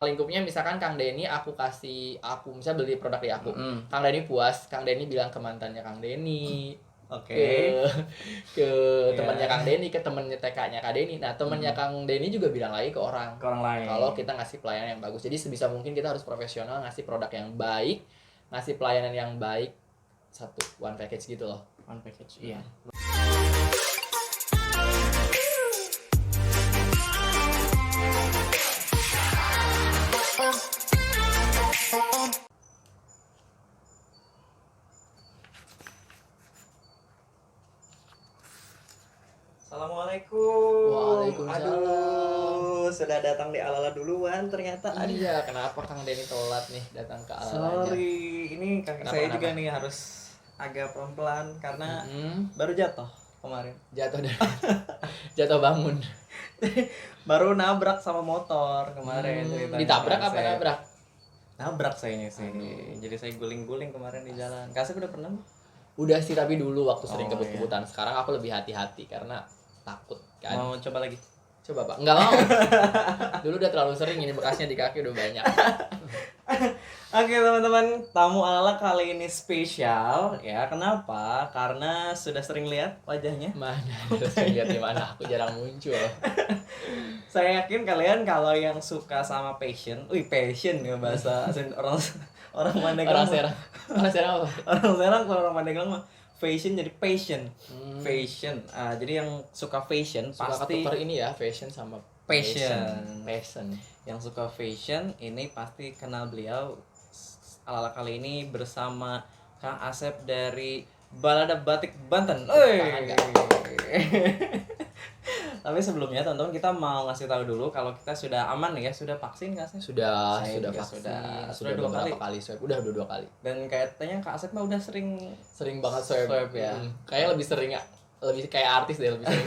lingkupnya misalkan Kang Denny aku misalnya beli produk di aku. Mm. Kang Denny puas, Kang Denny bilang ke mantannya Kang Denny, Oke. ke temannya Ya. Kang Denny, ke temannya TK-nya Kang Denny. Nah, temannya Kang Denny juga bilang lagi ke orang. Ke orang lain. Kalau kita ngasih pelayanan yang bagus. Jadi sebisa mungkin kita harus profesional, ngasih produk yang baik, ngasih pelayanan yang baik. Satu one package gitu loh. One package. Iya. Assalamualaikum. Waalaikumsalam. Aduh, sudah datang di Alala duluan ternyata. Iya, kenapa Kang Denny telat nih datang ke Alalanya? Sorry, ini kaki Kenapa, saya kenapa? juga nih harus agak pelan-pelan karena Mm-mm. baru jatuh kemarin. Jatuh dari jatuh bangun. Baru nabrak sama motor kemarin ceritanya. Ditabrak apa Kasep. nabrak? Nabrak sayanya sih. Aduh. Jadi saya guling-guling kemarin di jalan. Kasep udah pernah? Udah sih, tapi dulu waktu sering Oh, kebut-kebutan. Sekarang aku lebih hati-hati karena takut kan. Mau coba lagi? Coba Pak, nggak mau. Dulu udah terlalu sering, ini bekasnya di kaki udah banyak. Oke teman-teman, tamu Alala kali ini spesial ya. Kenapa? Karena sudah sering lihat wajahnya. Mana harus lihat di mana, aku jarang muncul. Saya yakin kalian kalau yang suka sama passion ya bahasa orang Pandeglang. Orang Serang apa? Orang Serang kalau orang Pandeglang mah fashion jadi passion. Hmm. Fashion. Jadi yang suka fashion Suka pasti ketukar ini ya, fashion sama Passion. Yang suka fashion ini pasti kenal beliau. Alala kali ini bersama Kang Asep dari Balada Batik Banten. Tapi sebelumnya teman-teman kita mau ngasih tahu dulu kalau kita sudah aman ya, sudah vaksin nggak sih? Sudah Saya juga vaksin, sudah dua beberapa kali swab, udah dua kali. Dan kayaknya Kak Asep mah udah sering banget swab ya. Kayak lebih sering ya, lebih kayak artis deh, lebih sering.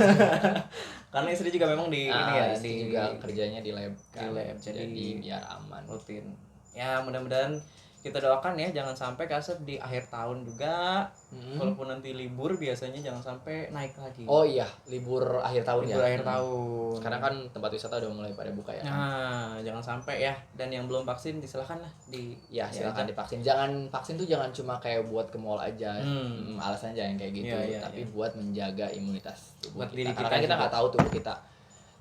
Karena istri juga memang di ini ya, istri juga kerjanya di lab kan. Di lab, jadi biar aman. Rutin. Ya mudah-mudahan kita doakan ya jangan sampai Kak Asep di akhir tahun juga walaupun nanti libur biasanya jangan sampai naik lagi. Oh iya, libur akhir tahun ya. Libur akhir tahun. Karena kan tempat wisata udah mulai pada buka ya. Nah, jangan sampai ya. Dan yang belum vaksin silakan lah silakan divaksin. Jangan vaksin tuh jangan cuma kayak buat ke mall aja. Alasannya jangan kayak gitu, tapi buat menjaga imunitas tubuh buat kita. diri kita. Karena kita nggak tahu tubuh kita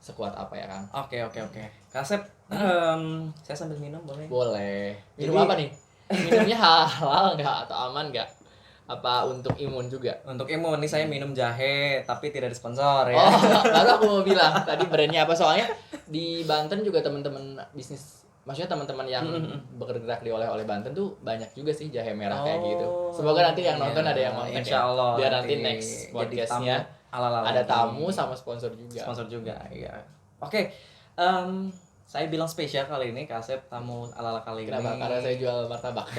sekuat apa ya kan. Oke. Kak Asep, saya sambil minum boleh? Boleh. Minum apa nih? Minumnya halal nggak atau aman nggak? Apa untuk imun juga? Untuk imun nih saya minum jahe tapi tidak disponsor ya. Oh, baru aku mau bilang tadi brandnya apa, soalnya di Banten juga teman-teman bisnis, maksudnya teman-teman yang bergerak di oleh Banten tuh banyak juga sih jahe merah kayak gitu. Semoga nanti yang nonton ada yang nonton Insya Allah, biar nanti next podcastnya ada tamu sama sponsor juga. Iya. Oke. Saya bilang spesial kali ini Kak Asep tamu Alala kali ini. Kenapa? Karena saya jual martabak.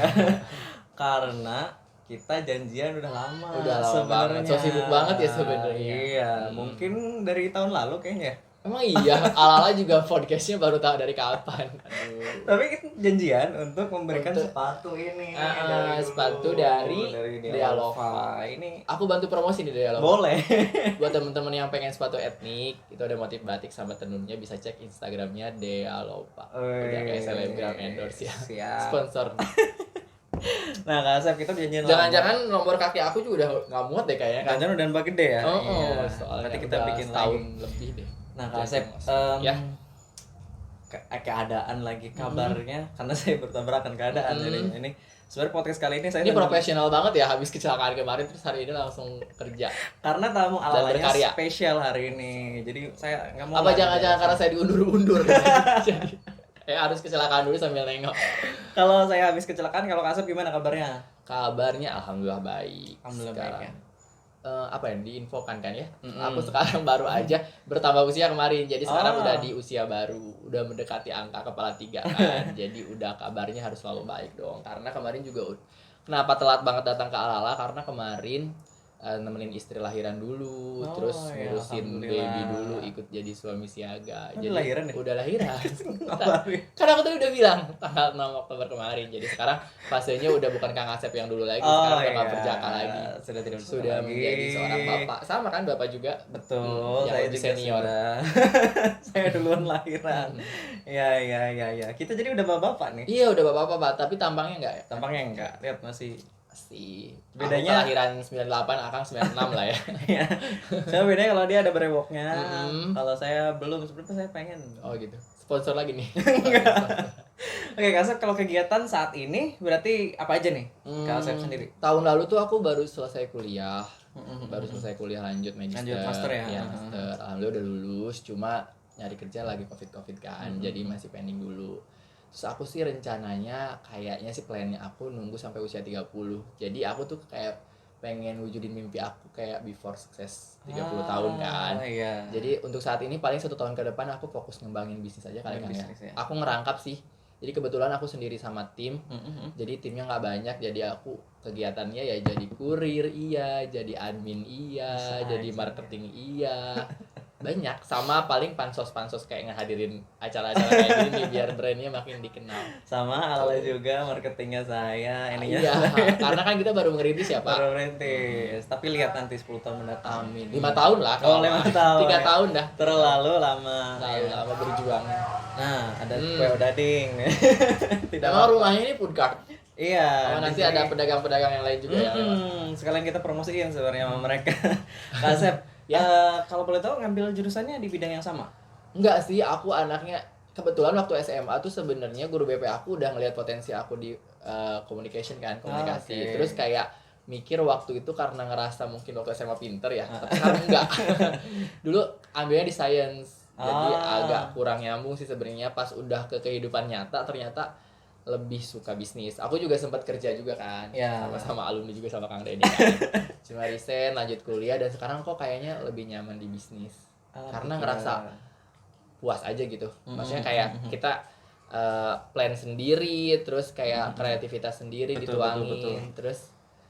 Karena kita janjian udah lama sebenarnya. So sibuk banget ya sebenarnya. Iya, mungkin dari tahun lalu kayaknya. Emang iya, Alala juga podcastnya baru tahu dari kapan. Aduh. Tapi kita janjian untuk memberikan sepatu ini. Sepatu dari Dialova. Ini aku bantu promosi di Dialova. Boleh. Buat teman-teman yang pengen sepatu etnik, itu ada motif batik sama tenunnya, bisa cek Instagramnya Dialova. Udah kayak selebgram endorse ya. Siap. Sponsor. Nah, Kak Asep kita janjian. Jangan-jangan nomor kaki aku juga udah nggak muat deh kayaknya. Jangan udah mbak gede ya. Soalnya nanti kita bikin tahun lebih deh. Nah, Kak Asep, keadaan lagi kabarnya karena saya bertabrakan keadaan jadi ini sebenarnya podcast kali ini saya profesional banget ya, habis kecelakaan kemarin terus hari ini langsung kerja karena tamu Alalanya spesial hari ini, jadi saya nggak mau. Apa jangan-jangan karena saya diundur-undur jadi harus kecelakaan dulu sambil nengok. Kalau saya habis kecelakaan, kalau Kak Asep gimana kabarnya? Kabarnya alhamdulillah baik. Alhamdulillah baik ya. Apa yang diinfokan kan ya? Aku sekarang baru aja bertambah usia kemarin, jadi sekarang udah di usia baru, udah mendekati angka kepala 3 kan. Jadi udah kabarnya harus selalu baik dong. Karena kemarin juga kenapa telat banget datang ke Alala, karena kemarin nemenin istri lahiran dulu, Oh, terus ya, ngurusin alhamdulillah. baby dulu, ikut jadi suami siaga. Oh, Jadi udah lahiran ya? udah lahiran. Kabar. Kan aku tadi udah bilang tanggal 6 Oktober kemarin. Jadi sekarang fasenya udah bukan Kang Asep yang dulu lagi, Oh, sekarang udah nggak iya. berjaka lagi. Sudah tidak berjaka Sudah lagi. menjadi seorang bapak. Sama kan bapak juga? Betul, yang saya lebih juga senior. sudah. Saya duluan lahiran. Ya. Kita jadi udah bapak nih. Iya udah bapak-bapak, tapi tampangnya enggak ya? Tampaknya enggak. Lihat masih. Pasti. Bedanya- Aku kelahiran 98, Akang 96 lah ya. Ya. Saya bedanya kalau dia ada brewoknya. Mm-mm. Kalau saya belum, sebenarnya saya pengen. Oh gitu. Sponsor lagi nih. Oke, Kak Asep, kalau kegiatan saat ini berarti apa aja nih? Kak Asep sendiri. Tahun lalu tuh aku baru selesai kuliah. Mm-mm. Baru selesai kuliah lanjut magister. Lanjut master ya? Iya, master. Alhamdulillah udah lulus, cuma nyari kerja lagi Covid kan. Jadi masih pending dulu. Terus aku sih rencananya kayaknya sih plannya aku nunggu sampai usia 30. Jadi aku tuh kayak pengen wujudin mimpi aku kayak before sukses 30 tahun kan. Iya. Jadi untuk saat ini paling 1 tahun ke depan aku fokus ngembangin bisnis aja kali kan ya. Bisnis ya. Aku ngerangkap sih. Jadi kebetulan aku sendiri sama tim. Mm-mm. Jadi timnya nggak banyak, jadi aku kegiatannya ya jadi kurir iya, jadi admin iya, Bisa jadi aja. marketing iya. Banyak, sama paling pansos-pansos kayak ngehadirin acara-acara kayak gini biar brandnya makin dikenal. Sama ala juga marketingnya saya, ininya Iya, karena kan kita baru ngerintis ya Pak. baru merintis. Tapi lihat nanti 10 tahun mendatang. Amin. 5 tahun lah. Oh, 5 tahun. 3 tahun dah. Terlalu lama. Terlalu Ya. lama berjuang. Nah, ada PO Dading. Tidak Memang rumahnya ini food cart. Iya. Sama di nanti sini. ada pedagang-pedagang yang lain juga ya. Sekalian kita promosiin sebenarnya sama mereka. Kak Asep, Ya. kalau boleh tahu ngambil jurusannya di bidang yang sama? Enggak sih, aku anaknya kebetulan waktu SMA tuh sebenarnya guru BP aku udah ngelihat potensi aku di communication kan, komunikasi. Oke. Terus kayak mikir waktu itu karena ngerasa mungkin waktu SMA pinter ya, tapi sekarang enggak. Dulu ambilnya di science. Jadi agak kurang nyambung sih sebenarnya pas udah ke kehidupan nyata ternyata lebih suka bisnis. Aku juga sempat kerja juga kan, Ya. sama-sama alumni juga sama Kang Denny kan. Cuma resign, lanjut kuliah dan sekarang kok kayaknya lebih nyaman di bisnis. Karena ngerasa puas aja gitu. Maksudnya kayak kita plan sendiri, terus kayak kreativitas sendiri Betul, dituangin, betul. terus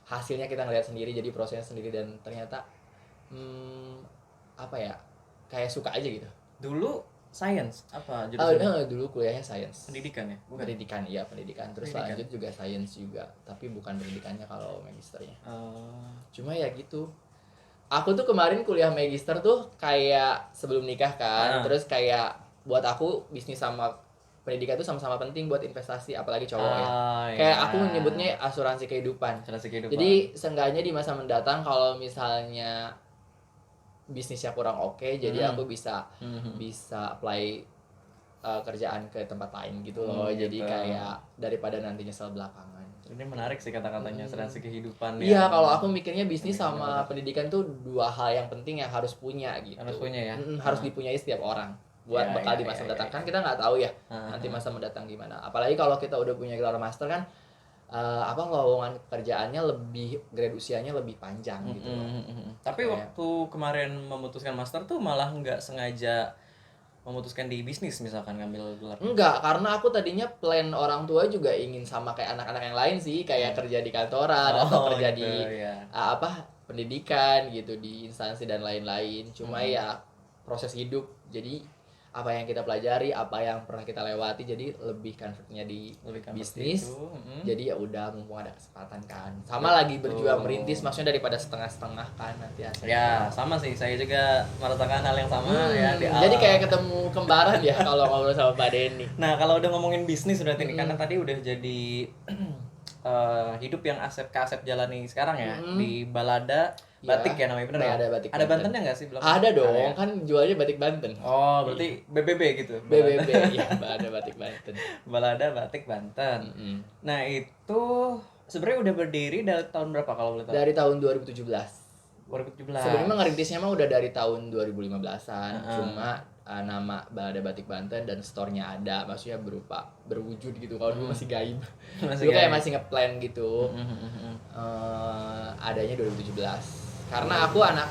hasilnya kita ngeliat sendiri, jadi prosesnya sendiri dan ternyata apa ya, kayak suka aja gitu. Dulu science apa jurusannya? Dulu kuliahnya science. Pendidikan ya? Bukan. Pendidikan, iya pendidikan. Terus Pendidikan. lanjut juga science juga, tapi bukan pendidikannya kalau magisternya. Oh. Cuma ya gitu. Aku tuh kemarin kuliah magister tuh kayak sebelum nikah kan, terus kayak buat aku bisnis sama pendidikan tuh sama-sama penting buat investasi, apalagi cowok ya. Kayak aku menyebutnya asuransi kehidupan. Asuransi kehidupan. Jadi seenggaknya di masa mendatang kalau misalnya bisnisnya kurang oke, jadi aku bisa apply kerjaan ke tempat lain gitu loh. Jadi gitu. kayak daripada nanti nyesel belakangan. Ini menarik sih kata-katanya asuransi kehidupan. Iya, ya. kalau aku mikirnya bisnis sama pendidikan tuh 2 hal yang penting yang harus punya gitu. Harus punya ya? Harus dipunyai setiap orang buat Ya, bekal ya, di masa ya, mendatang. ya. Kan kita nggak tahu ya nanti masa mendatang gimana. Apalagi kalau kita udah punya gelar master kan lowongan pekerjaannya lebih, grade usianya lebih panjang gitu loh. Tapi Kayak- waktu kemarin memutuskan master tuh malah nggak sengaja memutuskan di bisnis misalkan ngambil gelar. Enggak, karena aku tadinya plan orang tua juga ingin sama kayak anak-anak yang lain sih, kayak kerja di kantoran atau kerja gitu, di ya. pendidikan gitu, di instansi dan lain-lain. Cuma ya proses hidup. Jadi apa yang kita pelajari, apa yang pernah kita lewati, jadi lebih convertnya di Lebih convert bisnis. itu, Jadi ya udah mumpung ada kesempatan kan. Sama lagi berjuang merintis, maksudnya daripada setengah-setengah kan nanti hasilnya. Ya, sama sih. Saya juga merasakan hal yang sama ya di Jadi awal. kayak ketemu kembaran ya kalau ngobrol sama Pak Denny. Nah, kalau udah ngomongin bisnis berarti nih, karena tadi udah jadi hidup yang Kak Asep jalani sekarang ya di Balada Batik ya namanya, bener ya? Balada Batik Ada Banten. Bantennya nggak sih belum? Ada dong, ya? kan jualnya batik Banten. Oh, berarti BBB gitu. BBB, iya, ada batik Banten. Balada Batik Banten. Nah, itu sebenarnya udah berdiri dari tahun berapa kalau boleh tahu? Dari tahun 2017. 2017. Sebenarnya ngerintisnya mah udah dari tahun 2015-an. Cuma nama Balada Batik Banten dan store-nya ada, maksudnya berupa berwujud gitu. Kalau dulu masih gaib. Masih Dulu kayak gaib. masih ngeplan gitu. Adanya 2017. Karena aku anak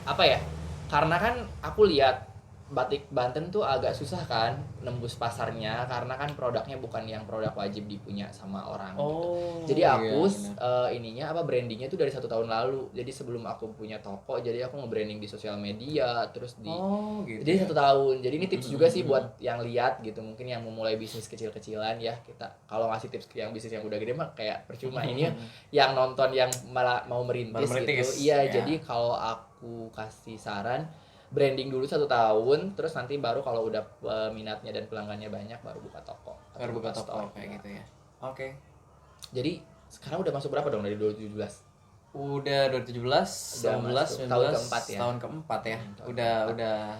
apa ya? Karena kan aku lihat batik Banten tuh agak susah kan nembus pasarnya karena kan produknya bukan yang produk wajib dipunya sama orang gitu. Jadi aku ininya apa brandingnya tuh dari 1 tahun lalu. Jadi sebelum aku punya toko, jadi aku nge-branding di sosial media terus di gitu. Jadi 1 tahun. Jadi ini tips juga sih buat yang lihat gitu, mungkin yang memulai bisnis kecil-kecilan ya. Kita kalau ngasih tips ke yang bisnis yang udah gede mah kayak percuma. Ini yang nonton yang malah mau merintis gitu. Iya, jadi kalau aku kasih saran branding dulu 1 tahun, terus nanti baru kalau udah minatnya dan pelanggannya banyak baru buka toko. Baru buka toko kayak gitu ya. Oke. Jadi sekarang udah masuk berapa dong dari 2017? Udah 2017, 19, 19 tahun keempat ya. Tahun keempat ya. Udah.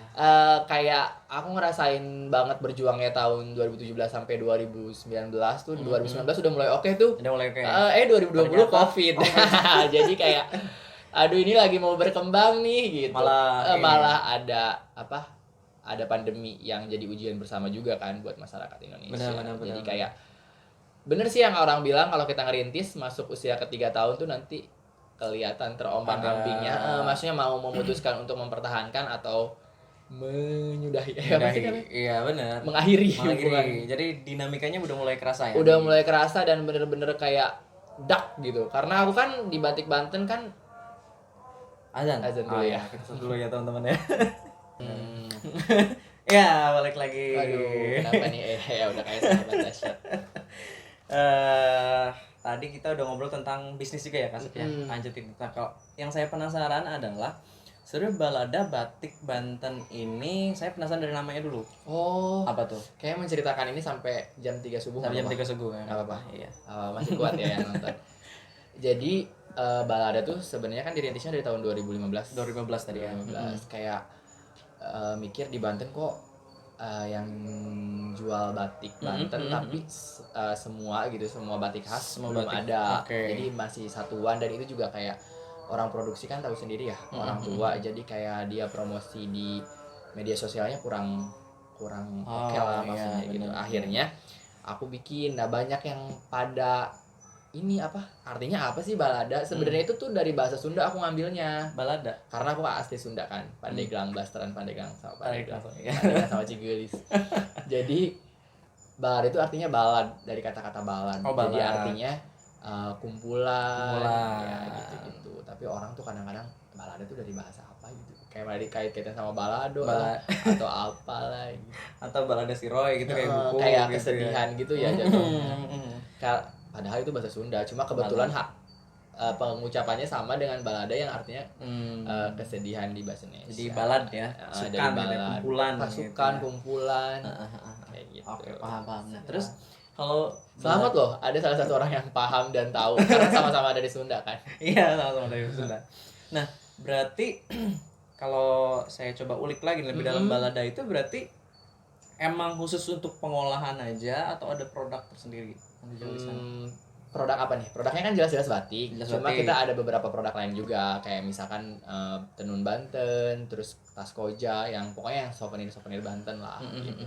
Kayak aku ngerasain banget berjuangnya tahun 2017 sampai 2019 tuh. 2019 udah mulai oke tuh. Udah mulai oke. 2020 Ternyata, Covid. Jadi kayak aduh ini lagi mau berkembang nih gitu. Malah ada ada pandemi yang jadi ujian bersama juga kan buat masyarakat Indonesia. Benar. Jadi kayak bener sih yang orang bilang kalau kita ngerintis masuk usia ke-3 tahun tuh nanti kelihatan terombang-ambingnya. Maksudnya mau memutuskan untuk mempertahankan atau menyudahi. Iya benar. Mengakhiri. Jadi dinamikanya udah mulai kerasa ya. Udah mulai kerasa dan bener-bener kayak dark gitu. Karena aku kan di Batik Banten kan azan dulu ya. Kita stop dulu ya teman-teman ya. Ya, balik lagi. Aduh, kenapa nih? Ya udah kayak sahabat dahsyat. Tadi kita udah ngobrol tentang bisnis juga ya Kasep ya. Lanjutin. Nah, kalau yang saya penasaran adalah sebenarnya Balada Batik Banten ini saya penasaran dari namanya dulu. Oh, apa tuh? Kayak menceritakan ini sampai jam 3 subuh. Sampai jam 3 subuh kan. Enggak apa-apa. Iya. Masih kuat ya yang nonton. Jadi Balada tuh sebenarnya kan dirintisnya dari tahun 2015 tadi ya. Kayak mikir di Banten kok yang jual batik Banten tapi semua batik khas belum ada. Jadi masih satuan dan itu juga kayak orang produksi kan tahu sendiri ya, orang tua. Jadi kayak dia promosi di media sosialnya kurang oke lah maksudnya gitu. Akhirnya aku bikin, banyak yang pada ini artinya apa sih Balada? Sebenarnya itu tuh dari bahasa Sunda aku ngambilnya. Balada. Karena aku asli Sunda kan, Pandeglang, Blasteran Pandeglang sama Pandeglang sama Cigeulis. Jadi balad itu artinya balad dari kata-kata balad. Jadi artinya kumpulan. Ya gitu. Tapi orang tuh kadang-kadang balada tuh dari bahasa apa gitu. Kayak malah dikait-kaitan sama balado atau apalah gitu. Atau balada si Roy gitu kayak buku kayak gitu kesedihan ya. Gitu ya jatuhnya. Padahal itu bahasa Sunda, cuma kebetulan pengucapannya sama dengan balada yang artinya kesedihan di bahasa Indonesia. Jadi balad ya, pasukan, kumpulan, pasukan, kumpulan, kayak gitu. Oke, paham. Nah, terus kalau selamat loh, ada salah satu orang yang paham dan tahu karena sama-sama dari Sunda kan. Iya, sama-sama dari Sunda. Nah, berarti kalau saya coba ulik lagi lebih dalam balada itu berarti emang khusus untuk pengolahan aja atau ada produk tersendiri? Produk apa nih? Produknya kan jelas-jelas batik. Cuma kita ada beberapa produk lain juga, kayak misalkan tenun Banten, terus tas koja, yang pokoknya yang souvenir Banten lah. Gitu.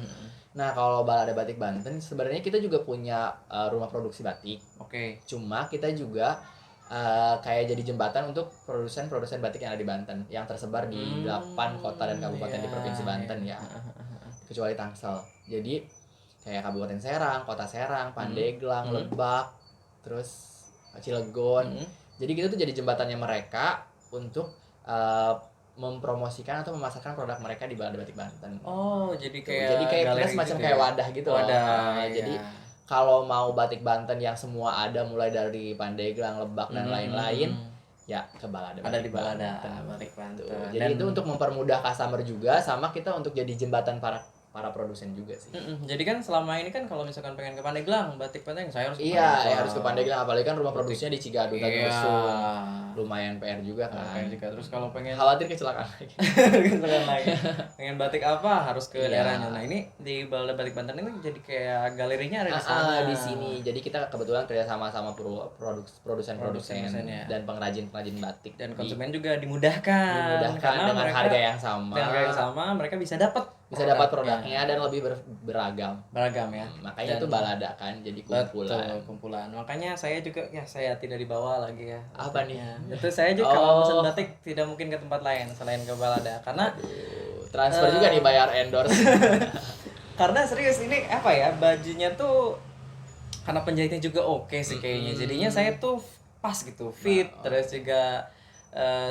Nah kalau Balada Batik Banten, sebenarnya kita juga punya rumah produksi batik. Cuma kita juga kayak jadi jembatan untuk produsen batik yang ada di Banten, yang tersebar di 8 kota dan kabupaten di provinsi Banten ya. Kecuali Tangsel. Jadi kayak Kabupaten Serang, Kota Serang, Pandeglang, Lebak, terus Cilegon. Jadi kita tuh jadi jembatannya mereka untuk mempromosikan atau memasarkan produk mereka di Balada Batik Banten. Jadi kayak kita semacam gitu kayak wadah gitu loh. Jadi kalau mau batik Banten yang semua ada mulai dari Pandeglang, Lebak dan lain-lain, ya ke Balada ada di Balada Batik Banten. Jadi itu untuk mempermudah customer juga, sama kita untuk jadi jembatan para produsen juga sih. Jadi kan selama ini kan kalau misalkan pengen ke Pandeglang, batik Pandeglang saya harus ke Pandeglang. Iya, harus ke Pandeglang, apalagi kan rumah produksinya di Cigadung dan Rusun. Lumayan PR juga kan. Terus kalau pengen khawatir kecelakaan lagi. Pengen batik apa harus ke daerahnya. Nah, ini di Balada Batik Banten ini jadi kayak galerinya ada di sana. Di sini. Jadi kita kebetulan kerja sama produsen dan pengrajin batik. Dan konsumen juga dimudahkan karena dengan harga yang sama. Dengan harga yang sama mereka bisa dapat produknya dan lebih beragam ya. Makanya itu Balada kan jadi kumpulan. Makanya saya juga saya tidak dibawa lagi ya. Apa nih? Itu saya juga kalau pesan batik tidak mungkin ke tempat lain selain ke Balada karena Transfer juga nih bayar endorse. Karena serius ini apa ya, bajunya tuh karena penjahitnya juga oke sih kayaknya. Jadinya saya tuh pas gitu, fit. Terus juga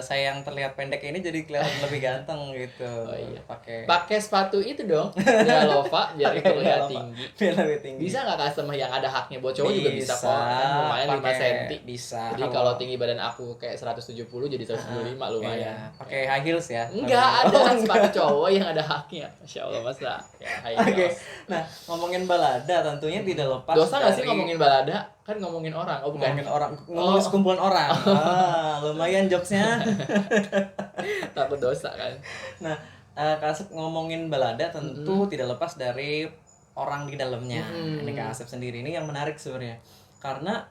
saya yang terlihat pendek ini jadi kelihatan lebih ganteng gitu. Oh iya. Pakai Sepatu itu dong, Dialova biar terlihat tinggi. biar lebih tinggi. Bisa nggak customer yang ada haknya buat cowok juga bisa kok. Kan lumayan 5 cm. Bisa. Jadi kalau tinggi badan aku kayak 170 jadi 175 lumayan. Iya. Pakai high heels ya. Enggak ada sepatu cowok yang ada haknya. Masya Allah masa ya high Oke. heels. Nah, ngomongin balada tentunya tidak lepas Dosa nggak sih dari ngomongin balada? Kan ngomongin orang. Oh bukan. ngomongin orang, ngomongin sekumpulan orang. Lumayan jokesnya. Takut dosa kan. Nah, Kak Asep ngomongin balada tentu tidak lepas dari orang di dalamnya. Ini Kak Asep sendiri ini yang menarik sebenarnya. Karena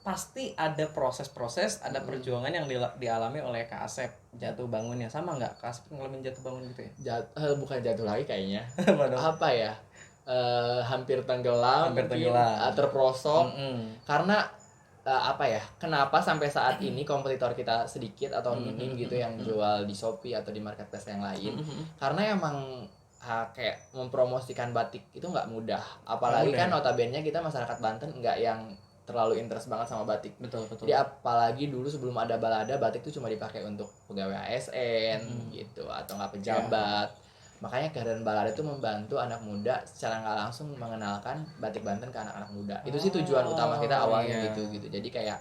pasti ada proses-proses, ada perjuangan yang dialami oleh Kak Asep. Jatuh bangunnya sama nggak? Kak Asep ngalamin jatuh bangun gitu ya? Bukan jatuh lagi kayaknya. Waduh. Apa ya? Hampir tenggelam, Hampir mungkin, tenggelam. terperosok. Karena apa ya? Kenapa sampai saat ini kompetitor kita sedikit atau minim gitu yang jual di Shopee atau di marketplace yang lain? Karena emang kayak mempromosikan batik itu nggak mudah. Apalagi kan notabene kita masyarakat Banten nggak yang terlalu interest banget sama batik. Betul. Jadi apalagi dulu sebelum ada balada, batik itu cuma dipakai untuk pegawai ASN gitu atau nggak pejabat. Makanya kehadiran balada itu membantu anak muda secara nggak langsung mengenalkan batik Banten ke anak-anak muda. Itu sih tujuan utama kita awalnya gitu. Jadi kayak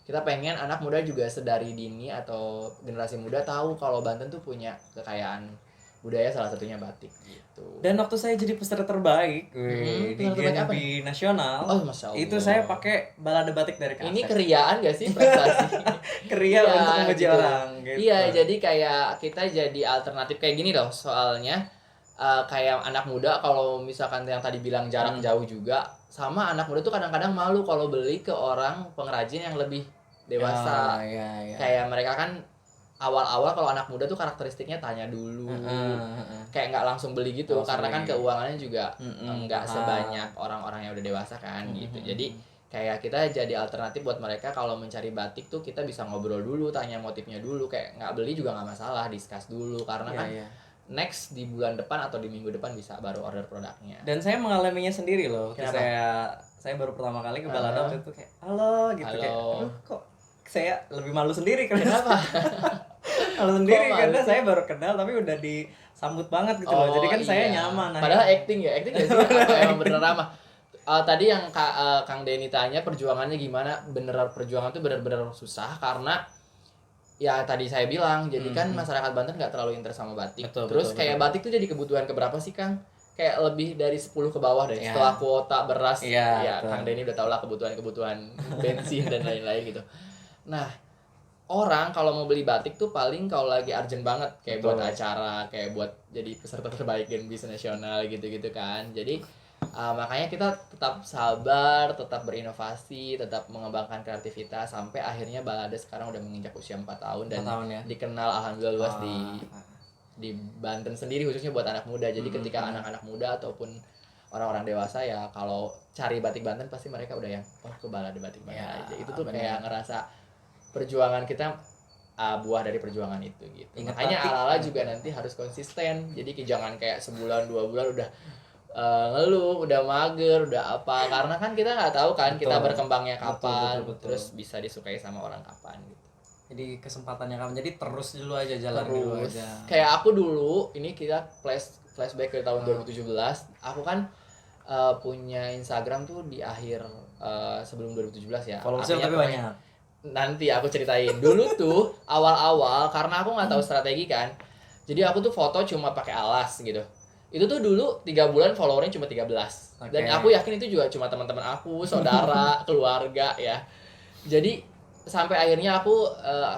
kita pengen anak muda juga sedari dini atau generasi muda tahu kalau Banten tuh punya kekayaan budaya, salah satunya batik gitu. Dan waktu saya jadi peserta terbaik di GNB nasional, Masya Allah. itu saya pakai balada batik dari Kak Ini Asep. keriaan gak sih prestasi? Keria untuk memuji gitu. orang gitu. Iya, jadi kayak kita jadi alternatif kayak gini loh. Soalnya kayak anak muda kalau misalkan yang tadi bilang jarak jauh juga, sama anak muda tuh kadang-kadang malu kalau beli ke orang pengrajin yang lebih dewasa. Ya. Kayak mereka kan awal-awal kalau anak muda tuh karakteristiknya tanya dulu, kayak nggak langsung beli gitu, karena kan keuangannya juga nggak sebanyak orang-orang yang udah dewasa kan gitu. Jadi kayak kita jadi alternatif buat mereka kalau mencari batik tuh kita bisa ngobrol dulu, tanya motifnya dulu, kayak nggak beli juga nggak masalah, discuss dulu karena kan next di bulan depan atau di minggu depan bisa baru order produknya. Dan saya mengalaminya sendiri loh. Kenapa? Saya baru pertama kali ke balada waktu itu kayak halo gitu. Kayak aduh kok saya lebih malu sendiri Kenapa? Malu sendiri karena saya baru kenal tapi udah disambut banget gitu loh. Jadi kan saya nyaman. Padahal acting gak sih? Atau emang bener ramah? Tadi yang Kang Denny tanya perjuangannya gimana? Perjuangan tuh bener-bener susah karena ya tadi saya bilang, jadi kan masyarakat Banten nggak terlalu interest sama batik. Terus kayak batik tuh jadi kebutuhan keberapa sih Kang? Kayak lebih dari 10 ke bawah deh. Setelah kuota beras, ya Kang Denny udah tau lah kebutuhan bensin dan lain-lain gitu. Nah, orang kalau mau beli batik tuh paling kalau lagi urgent banget, kayak buat acara, kayak buat jadi peserta terbaik GNBIS nasional gitu-gitu kan. Jadi makanya kita tetap sabar, tetap berinovasi, tetap mengembangkan kreativitas sampai akhirnya balada sekarang udah menginjak usia 4 tahun dan dikenal alhamdulillah luas di Banten sendiri khususnya buat anak muda. Jadi ketika anak-anak muda ataupun orang-orang dewasa ya kalau cari batik Banten pasti mereka udah yang ke balada batik Banten aja. Itu tuh kayak ngerasa perjuangan kita buah dari perjuangan itu gitu. Makanya ala-ala juga nanti harus konsisten. Jadi jangan kayak sebulan 2 bulan udah ngeluh, udah mager, udah apa, karena kan kita nggak tahu kan kita berkembangnya kapan, terus bisa disukai sama orang kapan gitu. Jadi kesempatannya kapan, jadi terus dulu aja, jalan dulu aja. Kayak aku dulu, ini kita flashback ke tahun 2017, aku kan punya Instagram tuh di akhir sebelum 2017 ya. Followersnya tapi banyak. Nanti aku ceritain. Dulu tuh awal-awal karena aku nggak tahu strategi kan, jadi aku tuh foto cuma pakai alas gitu. Itu tuh dulu 3 bulan followernya cuma 13. Dan aku yakin itu juga cuma teman-teman aku, saudara, keluarga ya. Jadi sampai akhirnya aku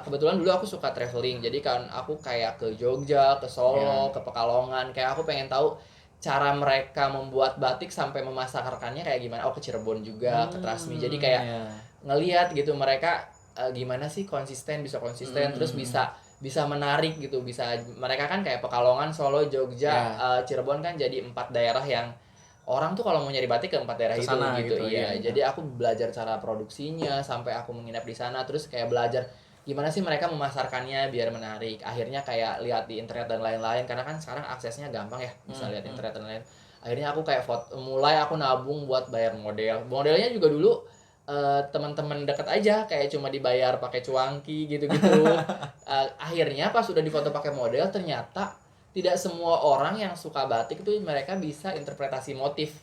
kebetulan dulu aku suka traveling. Jadi kan aku kayak ke Jogja, ke Solo, ke Pekalongan, kayak aku pengen tahu cara mereka membuat batik sampai memasarkannya kayak gimana. Ke Cirebon juga, ke Trasmi. Jadi kayak ngelihat gitu mereka gimana sih bisa konsisten terus bisa menarik gitu, bisa mereka kan kayak Pekalongan, Solo, Jogja, Cirebon kan jadi 4 daerah yang orang tuh kalau mau nyari batik ke 4 daerah kesana, itu gitu. Iya. Jadi aku belajar cara produksinya sampai aku menginap di sana, terus kayak belajar gimana sih mereka memasarkannya biar menarik. Akhirnya kayak lihat di internet dan lain-lain, karena kan sekarang aksesnya gampang ya, bisa lihat internet dan lain. Akhirnya aku kayak mulai aku nabung buat bayar model. Modelnya juga dulu teman-teman deket aja, kayak cuma dibayar pakai cuanki gitu-gitu. Akhirnya pas sudah difoto pakai model, ternyata tidak semua orang yang suka batik itu mereka bisa interpretasi motif.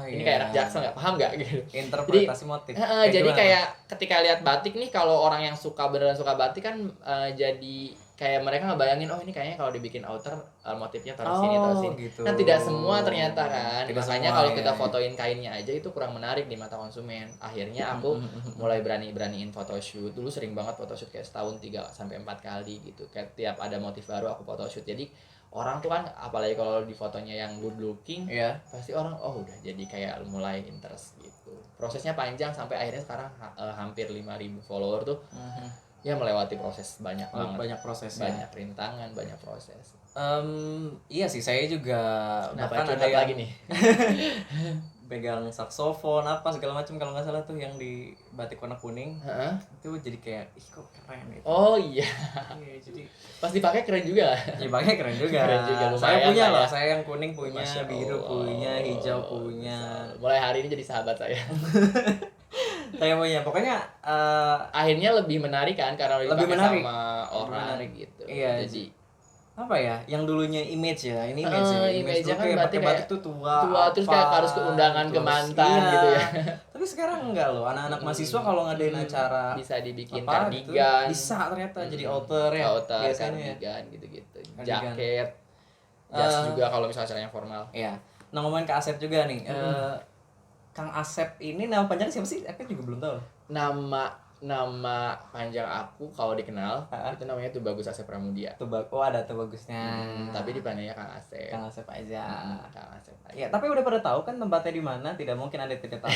Ini kayak anak Jaksel nggak paham nggak gitu. Interpretasi motif. Jadi kayak ketika lihat batik nih, kalau orang yang beneran suka batik kan jadi kayak mereka ngebayangin, oh ini kayaknya kalau dibikin outer motifnya taruh sini taruh sini. Gitu. Kan tidak semua ternyata kan. Tidak makanya semua, kalau ya, kita fotoin kainnya aja itu kurang menarik di mata konsumen. Akhirnya aku mulai beraniin photoshoot. Dulu sering banget photoshoot, kayak setahun 3-4 kali gitu. Kayak tiap ada motif baru aku photoshoot. Jadi orang tuh kan, apalagi kalau di fotonya yang good looking, pasti orang udah jadi kayak mulai interest gitu. Prosesnya panjang sampai akhirnya sekarang hampir 5.000 follower tuh. Ya melewati proses banyak banget. Banyak proses, banyak rintangan, banyak proses. Iya sih, saya juga bahkan ada yang lagi nih pegang saksofon apa segala macam, kalau nggak salah tuh yang di batik warna kuning. Itu jadi kayak kok keren gitu. Oh iya. Jadi pas dipakai keren juga. Ya pakai keren juga. Saya punya loh, saya yang kuning punya, biru punya, hijau punya. Mulai hari ini jadi sahabat saya. Saya punya, pokoknya akhirnya lebih menarik kan, karena lebih menarik sama orang gitu. Iya, jadi apa ya, yang dulunya image ya, ini image kan kayak pakai batik tuh tua terus kayak harus keundangan ke mantan gitu ya. Tapi sekarang enggak loh, anak-anak mahasiswa kalau ngadain acara bisa dibikin kardigan, bisa ternyata jadi outer ya, biasanya kardigan gitu-gitu, jaket, jas juga kalau misalnya acaranya formal. Iya. Nah, ngomongin ke Asep juga nih, Kang Asep ini nama panjangnya siapa sih? Aku juga belum tahu. Nama panjang aku kalau dikenal itu namanya Tubagus Asep Pramudia. Ada Tubagusnya. Tapi dipanggilnya Kang Asep. Kang Asep aja. Kang Asep aja. Ya, tapi udah pada tahu kan tempatnya di mana? Tidak mungkin Anda tidak tahu.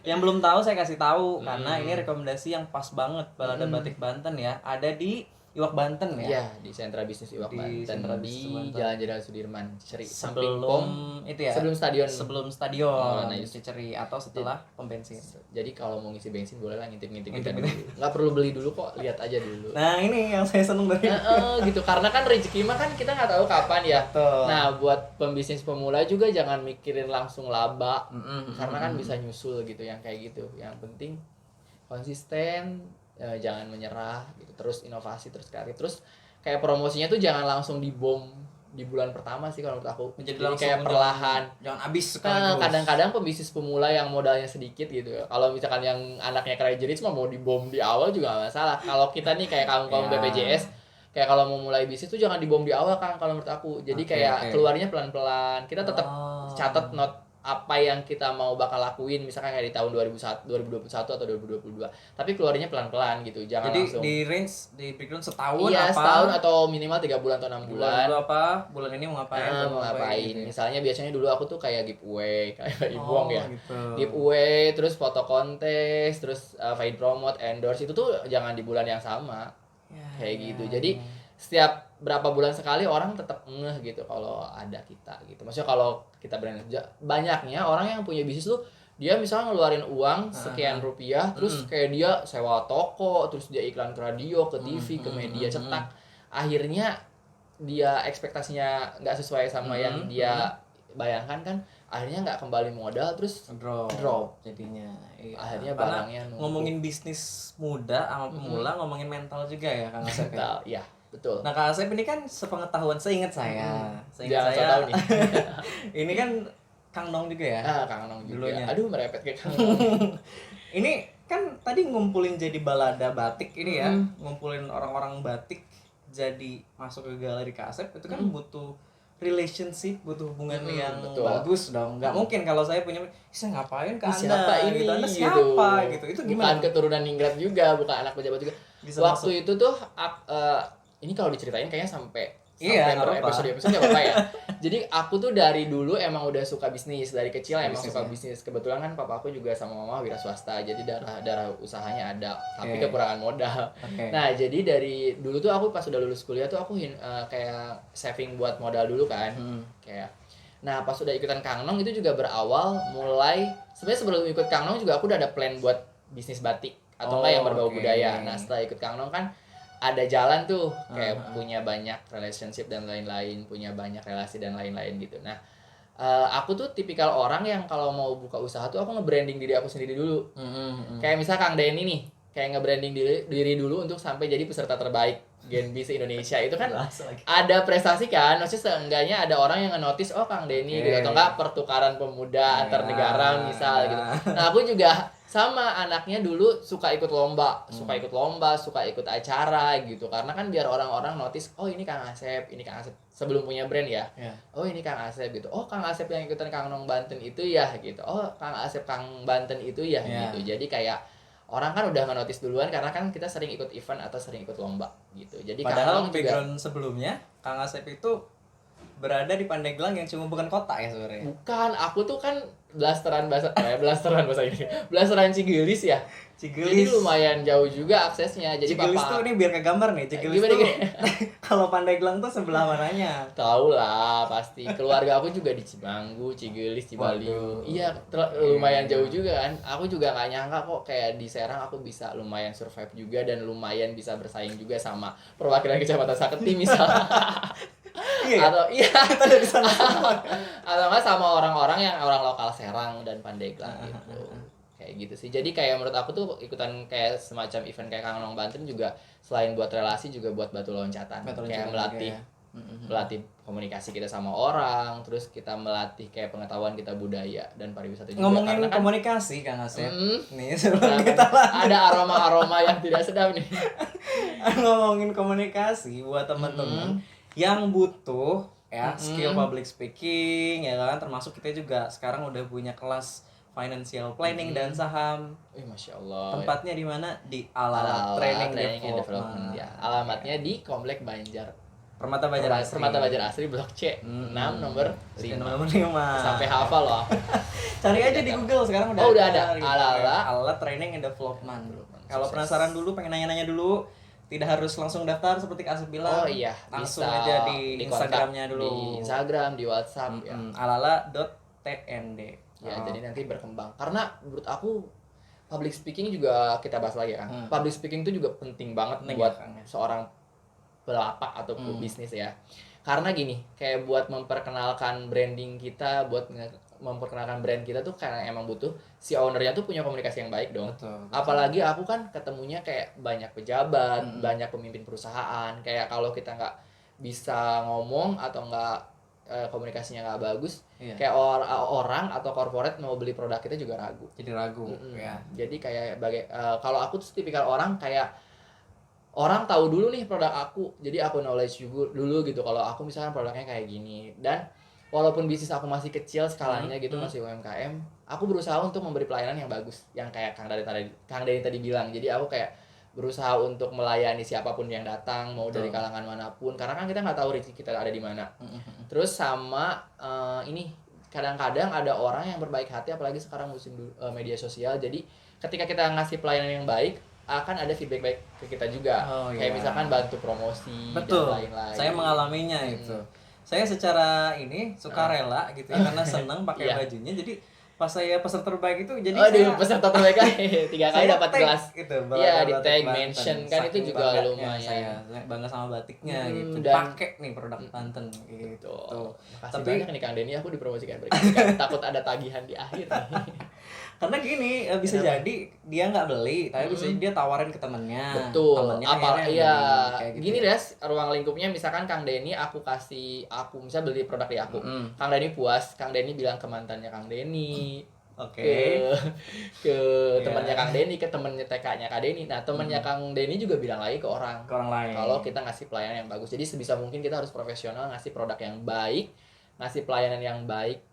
Yang belum tahu saya kasih tahu karena ini rekomendasi yang pas banget. Balada Batik Banten ya. Ada di Iwak Banten ya? Iya, di Sentra Bisnis Iwak Banten, di Jalan Jenderal Sudirman, sebelum itu ya? Sebelum stadion Ciceri atau setelah pom bensin. Jadi kalau mau ngisi bensin boleh lah ngintip-ngintip kita dulu. Nggak perlu beli dulu kok, lihat aja dulu. Nah, ini yang saya seneng dari gitu, karena kan rezeki mah kan kita nggak tahu kapan ya. Betul. Nah, buat pembisnis pemula juga jangan mikirin langsung laba, karena kan bisa nyusul gitu yang kayak gitu. Yang penting konsisten, jangan menyerah gitu, terus inovasi, terus kreatif, terus kayak promosinya tuh jangan langsung dibom di bulan pertama sih kalau menurut aku. Jadi kayak perlahan, jangan habis sekaligus. Kadang-kadang pembisnis pemula yang modalnya sedikit gitu ya, kalau misalkan yang anaknya Crazy Rich mah mau dibom di awal juga gak masalah. Kalau kita nih kayak kaum BPJS, kayak kalau mau mulai bisnis tuh jangan dibom di awal kan kalau menurut aku. Jadi keluarnya pelan-pelan, kita tetap catat note apa yang kita mau bakal lakuin, misalkan kayak di tahun 2021 atau 2022, tapi keluarnya pelan-pelan gitu, jangan jadi langsung. Jadi di range, di background setahun setahun atau minimal 3 bulan atau 6 bulan. Bulan apa? Bulan ini mau ngapain? Mau ngapain? Gitu. Misalnya biasanya dulu aku tuh kayak giveaway, kayak Ibuang ya. Gitu. Giveaway, terus foto kontes, terus paid promote, endorse, itu tuh jangan di bulan yang sama. Kayak gitu. Jadi setiap berapa bulan sekali orang tetap ngeh gitu kalau ada kita gitu. Maksudnya kalau kita banyaknya orang yang punya bisnis tuh dia misalnya ngeluarin uang sekian rupiah, terus kayak dia sewa toko, terus dia iklan ke radio, ke TV, ke media cetak. Akhirnya dia ekspektasinya nggak sesuai sama yang dia bayangkan kan, akhirnya nggak kembali modal, terus drop jadinya. Akhirnya barangnya ngomongin bisnis muda sama pemula, ngomongin mental juga ya Kang Asep. Iya. Betul. Nah, Kak Asep ini kan sepengetahuan seingat saya. Jangan saya tahu nih. Ini kan Kang Nong juga ya? Kang Nong juga. Dulunya. Aduh, merepet kayak Kang Nong. Ini kan tadi ngumpulin jadi balada batik ini ya, ngumpulin orang-orang batik jadi masuk ke galeri Kak Asep, itu kan butuh relationship, butuh hubungan yang bagus dong. Nggak mungkin kalau saya punya, saya ngapain ke Anda? Siapa ini? Gitu. Anda siapa? Gitu. Itu gimana? Bukan keturunan ningrat juga, bukan anak pejabat juga. Waktu itu tuh ini kalau diceritain kayaknya sampai episode-episode gak apa-apa ya. Jadi aku tuh dari dulu emang udah suka bisnis, dari kecil emang suka bisnis. Kebetulan kan papa aku juga sama mama wira swasta, jadi darah usahanya ada, tapi kekurangan modal. Nah, jadi dari dulu tuh aku pas udah lulus kuliah tuh aku kayak saving buat modal dulu kan. Nah, pas udah ikutan Kang Nong itu juga berawal mulai sebenarnya sebelum ikut Kang Nong juga aku udah ada plan buat bisnis batik atau enggak yang berbau oke. budaya. Nah setelah ikut Kang Nong kan ada jalan tuh kayak punya banyak relationship dan lain-lain, punya banyak relasi dan lain-lain gitu. Nah aku tuh tipikal orang yang kalau mau buka usaha tuh aku nge-branding diri aku sendiri dulu. Kayak misal Kang Denny nih, kayak nge-branding diri dulu untuk sampai jadi peserta terbaik Genbi se-Indonesia. Itu kan ada prestasi kan, maksudnya seenggaknya ada orang yang nge-notice, oh Kang Denny gitu, atau enggak pertukaran pemuda antar negara misal gitu. Nah aku juga sama, anaknya dulu suka ikut lomba, suka ikut acara gitu. Karena kan biar orang-orang notice, oh ini Kang Asep, sebelum punya brand ya. Oh ini Kang Asep gitu. Oh Kang Asep yang ikutan Kang Nong Banten itu ya gitu. Oh Kang Asep Kang Banten itu ya gitu. Jadi kayak orang kan udah nge-notice duluan karena kan kita sering ikut event atau sering ikut lomba gitu. Jadi Padahal Kang Nong background sebelumnya Kang Asep itu berada di Pandeglang yang cuma bukan kota ya sebenarnya. bukan, aku tuh kan blasteran bahasa ini. Blasteran Cigelis ya. Jadi Cigelis. lumayan jauh juga aksesnya. Jadi Cigelis papa tuh ini biar ke gambar nih. Cigelis Gimana, tuh kalau Pandeglang tuh sebelah mananya? tahu lah pasti. Keluarga aku juga di Cimanggu, Cigelis, Cibaliung. Waduh. Iya, lumayan jauh juga kan. Aku juga nggak nyangka kok kayak di Serang aku bisa lumayan survive juga dan lumayan bisa bersaing juga sama perwakilan Kecamatan Saketi misalnya. Iya. Atau iya Kita dari sana semua. atau nggak sama orang-orang yang orang lokal Serang dan Pandeglang gitu. Kayak gitu sih. Jadi kayak menurut aku tuh ikutan kayak semacam event kayak Kang Nong Banten juga selain buat relasi juga buat batu loncatan. Kayak melatih komunikasi kita sama orang, terus kita melatih kayak pengetahuan kita budaya dan pariwisata juga. Ngomongin Karena kan komunikasi Kang Asep. Nih sebelum kita ada aroma-aroma yang tidak sedap nih. ngomongin komunikasi buat teman-teman yang butuh ya skill public speaking ya kan, termasuk kita juga sekarang udah punya kelas financial planning dan saham. Masya Allah. Tempatnya di mana? Di Alala Training and Development. Ya. Alamatnya di Komplek Banjar. Permata Banjar Asri. Permata Banjar Asri Blok C 6 nomor 5. Nomor 5. Sampai hafal loh. Cari aja di Google sekarang udah. Oh, udah ada. Gitu. Alala Training and Development. Kalau penasaran dulu, pengen nanya-nanya dulu, tidak harus langsung daftar seperti Kak Asep bilang. Oh iya, langsung bisa aja di Instagramnya dulu. Di Instagram, di WhatsApp ya. alala.tnd. Ya, jadi nanti berkembang. Karena menurut aku public speaking juga kita bahas lagi kan. Public speaking itu juga penting banget buat seorang pelapak atau bisnis ya. Karena gini, kayak buat memperkenalkan branding kita, buat memperkenalkan brand kita tuh karena emang butuh si ownernya tuh punya komunikasi yang baik dong. Betul. Apalagi aku kan ketemunya kayak banyak pejabat, banyak pemimpin perusahaan. Kayak kalau kita nggak bisa ngomong atau nggak komunikasinya nggak bagus, kayak orang atau corporate mau beli produk kita juga ragu. Jadi ragu. Ya. Jadi kayak kalau aku tuh tipikal orang kayak orang tahu dulu nih produk aku, jadi aku knowledge dulu gitu kalau aku misalkan produknya kayak gini. Dan walaupun bisnis aku masih kecil skalanya gitu, masih UMKM, aku berusaha untuk memberi pelayanan yang bagus, yang kayak Kang Denny tadi bilang. Jadi aku kayak berusaha untuk melayani siapapun yang datang, mau dari kalangan manapun, karena kan kita nggak tahu rezeki kita ada di mana. Terus sama ini kadang-kadang ada orang yang berbaik hati, apalagi sekarang musim media sosial. Jadi ketika kita ngasih pelayanan yang baik, akan ada feedback baik ke kita juga. Kayak misalkan bantu promosi dan lain-lain. Saya mengalaminya itu. Saya secara ini suka rela gitu ya, karena seneng pakai bajunya. Jadi pas saya peserta terbaik itu jadi peserta terbaik kan 3 kali dapat gelas. Iya, di tag mention kan itu juga lumayan. Saya bangga sama batiknya gitu. Pakai nih produk Banten gitu. Tapi banyak nih Kang Denny, aku dipromosikan takut ada tagihan di akhir nih. Karena gini, bisa jadi dia nggak beli, tapi bisa jadi dia tawarin ke temennya. Betul. Gitu. Gini deh, ruang lingkupnya misalkan Kang Denny aku misal beli produk di aku. Kang Denny puas, Kang Denny bilang ke mantannya Kang Denny. Ke temannya Kang Denny, ke temennya TK-nya Kang Denny. Nah, temennya Kang Denny juga bilang lagi ke orang lain. Kalau kita ngasih pelayanan yang bagus. Jadi sebisa mungkin kita harus profesional, ngasih produk yang baik, ngasih pelayanan yang baik,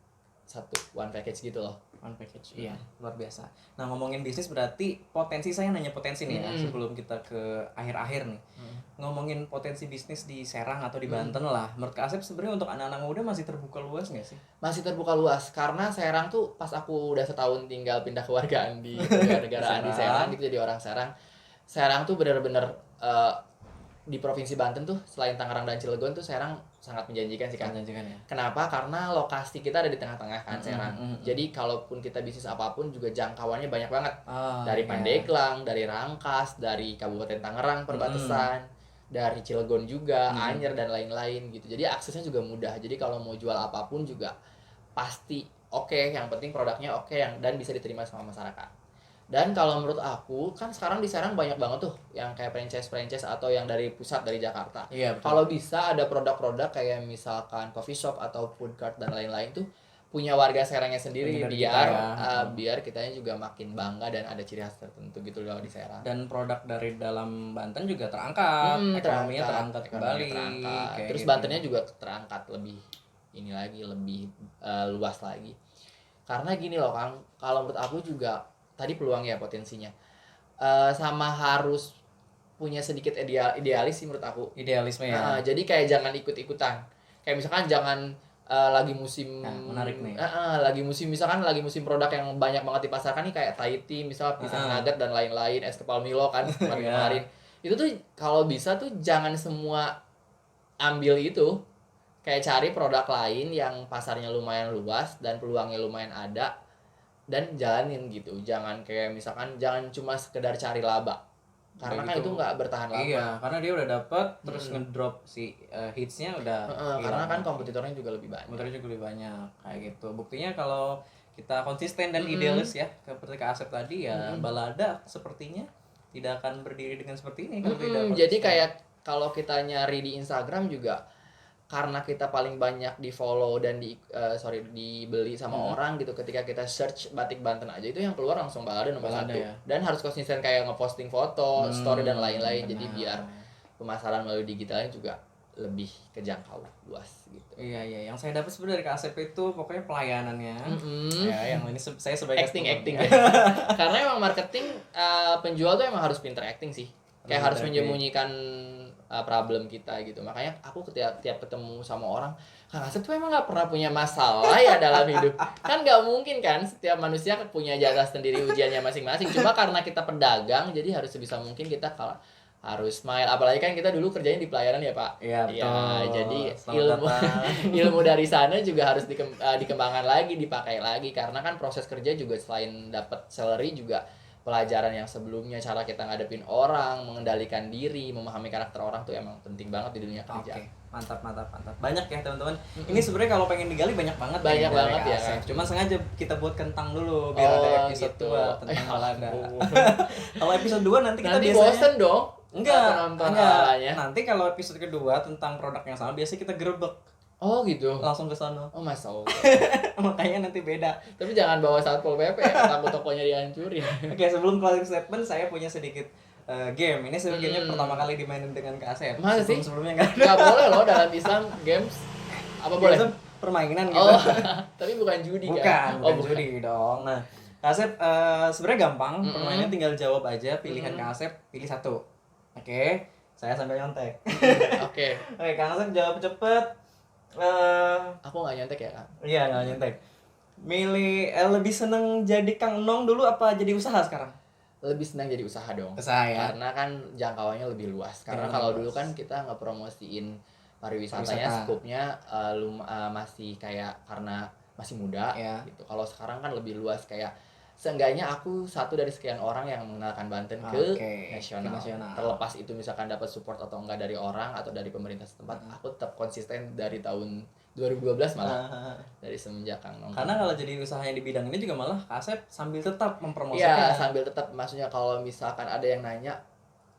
one package gitu loh. One package, iya, luar biasa. Nah, ngomongin bisnis berarti saya nanya potensi nih ya, sebelum kita ke akhir-akhir nih. Ngomongin potensi bisnis di Serang atau di Banten lah. Menurut Kak Asep sebenarnya untuk anak-anak muda masih terbuka luas nggak sih? Masih terbuka luas, karena Serang tuh pas aku udah setahun tinggal pindah kewargaan di negaraan di Serang gitu, jadi orang Serang. Serang tuh bener-bener di Provinsi Banten tuh selain Tangerang dan Cilegon tuh Serang sangat menjanjikan sih kan. Menjanjikan ya. Kenapa? Karena lokasi kita ada di tengah-tengah kan Serang. Jadi kalaupun kita bisnis apapun juga jangkauannya banyak banget. Dari Pandeglang, dari Rangkas, dari Kabupaten Tangerang perbatasan, dari Cilegon juga, Anyer dan lain-lain gitu. Jadi aksesnya juga mudah. Jadi kalau mau jual apapun juga pasti oke. Yang penting produknya oke dan bisa diterima sama masyarakat. Dan kalau menurut aku kan sekarang di Serang banyak banget tuh yang kayak franchise atau yang dari pusat dari Jakarta. Iya, betul. Kalau bisa ada produk-produk kayak misalkan coffee shop atau food cart dan lain-lain tuh punya warga Serangnya sendiri biar kitanya juga makin bangga dan ada ciri khas tertentu gitu loh di Serang. Dan produk dari dalam Banten juga terangkat, ekonominya terangkat kembali. Kayak terus gitu. Bantennya juga terangkat lebih ini lagi lebih luas lagi. Karena gini loh Kang, kalau menurut aku juga tadi peluang ya potensinya sama harus punya sedikit idealis sih menurut aku. Idealisme ya. Jadi kayak jangan ikut-ikutan. Kayak misalkan jangan lagi musim menarik nih. Misalkan lagi musim produk yang banyak banget dipasarkan nih kayak Thai tea, misal pisang nugget dan lain-lain, es kepal Milo kan kemarin. Itu tuh kalau bisa tuh jangan semua ambil itu. Kayak cari produk lain yang pasarnya lumayan luas dan peluangnya lumayan ada. Dan jalanin gitu, jangan kayak misalkan jangan cuma sekedar cari laba karena kan itu nggak bertahan lama. Iya, karena dia udah dapat terus ngedrop si hitsnya udah karena kan kompetitornya juga lebih banyak. Kayak gitu. Buktinya kalau kita konsisten dan idealis ya, seperti Kak Asep tadi ya, Balada sepertinya tidak akan berdiri dengan seperti ini kalau tidak. Jadi kayak kalau kita nyari di Instagram juga karena kita paling banyak di follow dan dibeli sama orang gitu, ketika kita search batik Banten aja itu yang keluar langsung Balada nomor 1 ya? Dan harus konsisten kayak ngeposting foto, story dan lain-lain. Jadi biar pemasaran melalui digitalnya juga lebih kejangkau luas gitu. Iya, yang saya dapat sebenarnya dari Kak Asep itu pokoknya pelayanannya. Ya, yang ini saya sebagai acting ya. Karena emang marketing penjual tuh emang harus pinter acting sih. Kayak harus menyembunyikan problem kita gitu. Makanya aku tiap ketemu sama orang, Kang Asep tuh emang gak pernah punya masalah ya dalam hidup. Kan gak mungkin kan, setiap manusia punya jatah sendiri ujiannya masing-masing. Cuma karena kita pedagang, jadi harus sebisa mungkin kita harus smile. Apalagi kan kita dulu kerjanya di pelayanan ya Pak. Iya, jadi ilmu dari sana juga harus dikembangkan lagi, dipakai lagi. Karena kan proses kerja juga selain dapat salary juga pelajaran yang sebelumnya, cara kita ngadepin orang, mengendalikan diri, memahami karakter orang tuh emang penting banget di dunia kerja. Oke, mantap. Banyak ya teman-teman. Ini sebenarnya kalau pengen digali banyak banget ya. Cuman sengaja kita buat kentang dulu biar ada episode 2 tentang Balada. Kalau episode 2 nanti kita biasanya bosen dong. Enggak. Nanti kalau episode kedua tentang produk yang sama biasanya kita gerebek. Oh gitu. Langsung ke sana. Oh Mas. Makanya nanti beda. Tapi jangan bawa Satpol PP ya, takut tokonya dihancurin. Oke, sebelum closing statement saya punya sedikit game. Ini sebenarnya gamenya pertama kali dimainin dengan Kak Asep. Masa sih? Sebelumnya enggak ada. Enggak boleh loh dalam Islam games. Apa boleh? Permainan gitu. Tapi bukan judi kan? Bukan judi dong. Nah, Kak Asep sebenarnya gampang. Permainannya tinggal jawab aja pilihan Kak Asep, pilih satu. Oke, saya sambil nyontek. Oke, Kak Asep jawab cepet. Aku nggak nyontek ya Kang? Iya, nggak nyontek. Milih lebih seneng jadi Kang Nong dulu apa jadi usaha sekarang? Lebih senang jadi usaha dong. Usaha ya. Karena kan jangkauannya lebih luas. Karena kalau dulu kan kita ngepromosiin pariwisatanya, skupnya masih kayak karena masih muda gitu. Kalau sekarang kan lebih luas, kayak seenggaknya aku satu dari sekian orang yang mengenalkan Banten ke nasional. Terlepas itu misalkan dapat support atau enggak dari orang atau dari pemerintah setempat, aku tetap konsisten dari tahun 2012 malah. Dari semenjak Kang Nong. Karena kalau jadi usahanya di bidang ini juga malah Kak Asep sambil tetap mempromosikan. Iya, sambil tetap, maksudnya kalau misalkan ada yang nanya,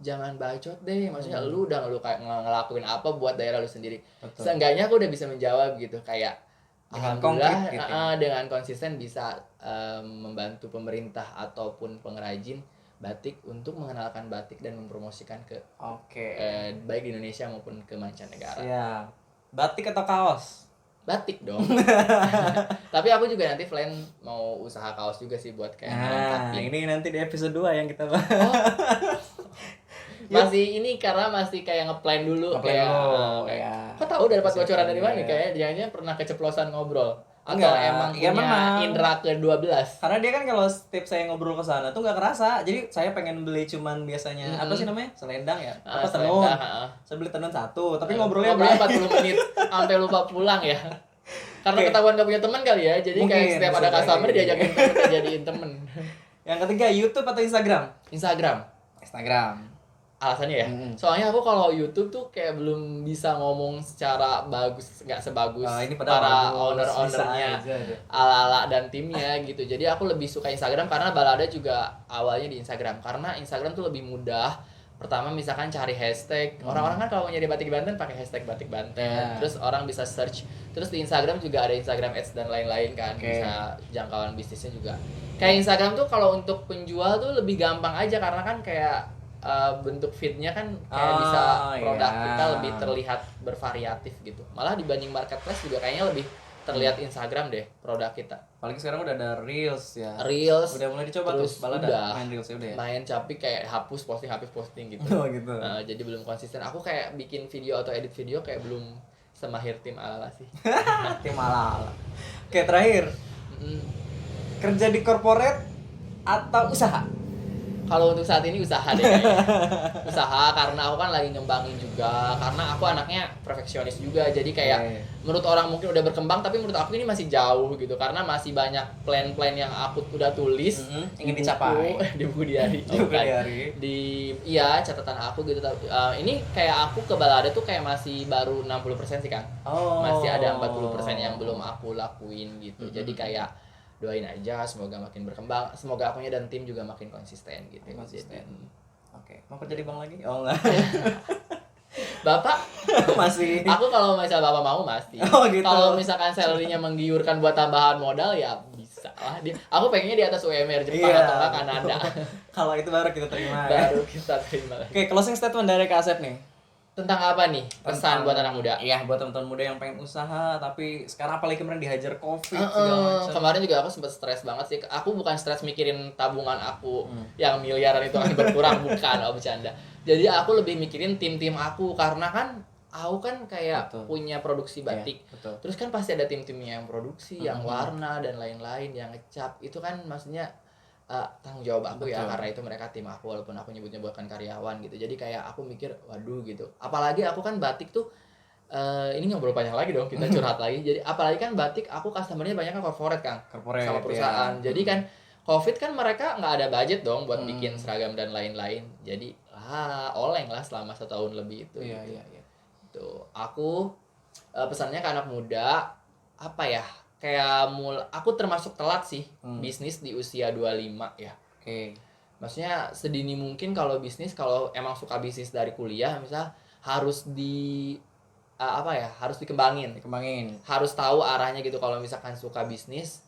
jangan bacot deh, maksudnya lu udah ngelakuin apa buat daerah lu sendiri. Betul. Seenggaknya aku udah bisa menjawab gitu, kayak alhamdulillah gitu. Dengan konsisten bisa membantu pemerintah ataupun pengrajin batik untuk mengenalkan batik dan mempromosikan ke baik di Indonesia maupun ke mancanegara. Siap. Batik atau kaos? Batik dong. Tapi aku juga nanti plan mau usaha kaos juga sih buat kayak melengkapi. Ini nanti di episode 2 yang kita bahas. Masih ini karena masih kayak ngeplan dulu. Kok tahu dapat bocoran dari mana? Kayak jangan pernah keceplosan ngobrol. Atau Enggak, emang ya punya memang. indra ke-12? Karena dia kan kalau setiap saya ngobrol ke sana tuh nggak kerasa. Jadi saya pengen beli cuman biasanya apa sih namanya? Selendang ya? Apa tenun? Selendang, Saya beli tenun satu, tapi ngobrolnya ngobrolnya banyak. 40 menit sampai lupa pulang ya. Karena Oke. ketahuan gak punya teman kali ya. Jadi Mungkin, kayak setiap ada bisa customer jadi. diajakin temen, dijadiin temen. Yang ketiga YouTube atau Instagram? Instagram. Instagram. Alasannya ya. Soalnya aku kalau YouTube tuh kayak belum bisa ngomong secara bagus, nggak sebagus Ini padahal para bagus, owner-ownernya, bisa aja deh. ala-ala dan timnya gitu. Jadi aku lebih suka Instagram karena Balada juga awalnya di Instagram. Karena Instagram tuh lebih mudah. Pertama misalkan cari hashtag. Orang-orang kan kalau mau nyari batik Banten pakai hashtag batik Banten. Yeah. Terus orang bisa search. Terus di Instagram juga ada Instagram Ads dan lain-lain kan. Oke. Bisa jangkauan bisnisnya juga. Kayak Instagram tuh kalau untuk penjual tuh lebih gampang aja karena kan kayak bentuk feednya kan kayak bisa produk iya. kita lebih terlihat bervariatif gitu. Malah dibanding marketplace juga kayaknya lebih terlihat Instagram deh produk kita. Apalagi sekarang udah ada Reels ya. Reels Udah mulai dicoba terus tuh, Balada udah main Reels ya udah ya. main tapi kayak hapus posting gitu. Oh gitu. Jadi belum konsisten. Aku kayak bikin video atau edit video kayak belum semahir tim ala sih. Tim ala-ala. Oke, terakhir. Mm. Kerja di corporate atau usaha? Kalau untuk saat ini usaha deh kayaknya. Usaha karena aku kan lagi ngembangin juga. Karena aku anaknya perfeksionis juga. Jadi kayak menurut orang mungkin udah berkembang tapi menurut aku ini masih jauh gitu. Karena masih banyak plan-plan yang aku udah tulis ingin dicapai di buku diary. di buku diary. Iya, catatan aku gitu. Ini kayak aku ke Balada tuh kayak masih baru 60% sih kan. Masih ada 40% yang belum aku lakuin gitu. Jadi kayak doain aja semoga makin berkembang, semoga akunya dan tim juga makin konsisten gitu. Konsisten. Oke, mau kerja di bank lagi? Oh enggak. Bapak masih. Aku kalau misalnya Bapak mau masih. Oh gitu. Kalau misalkan salary-nya menggiurkan buat tambahan modal ya bisa lah. Aku pengennya di atas UMR Jepang atau enggak Kanada. Kalau itu baru kita terima. Baru kita terima. Oke, closing statement dari Kak Asep nih. Tentang apa nih? Pesan buat anak muda. Iya, buat teman-teman muda yang pengen usaha tapi sekarang apalagi kemarin dihajar Covid segala macam. Kemarin juga aku sempat stres banget sih. Aku bukan stres mikirin tabungan aku yang miliaran itu akan berkurang, bukan, bercanda. Jadi aku lebih mikirin tim-tim aku karena kan aku kan kayak punya produksi batik. Terus kan pasti ada tim-timnya yang produksi, yang warna dan lain-lain, yang ngecap. Itu kan maksudnya tanggung jawab aku ya, karena itu mereka tim aku walaupun aku nyebutnya bukan karyawan gitu. Jadi kayak aku mikir waduh gitu. Apalagi aku kan batik tuh ini ngobrol panjang lagi dong, kita curhat lagi. Jadi apalagi kan batik aku customernya banyak kan corporate kan, sama perusahaan. Jadi kan Covid kan mereka nggak ada budget dong buat bikin seragam dan lain-lain. Jadi oleng lah selama 1 tahun lebih itu. Iya. Tuh aku pesannya ke anak muda apa ya? Kayak aku termasuk telat sih bisnis di usia 25 ya. Oke. Maksudnya sedini mungkin kalau bisnis, kalau emang suka bisnis dari kuliah misal harus harus dikembangin. Harus tahu arahnya gitu. Kalau misalkan suka bisnis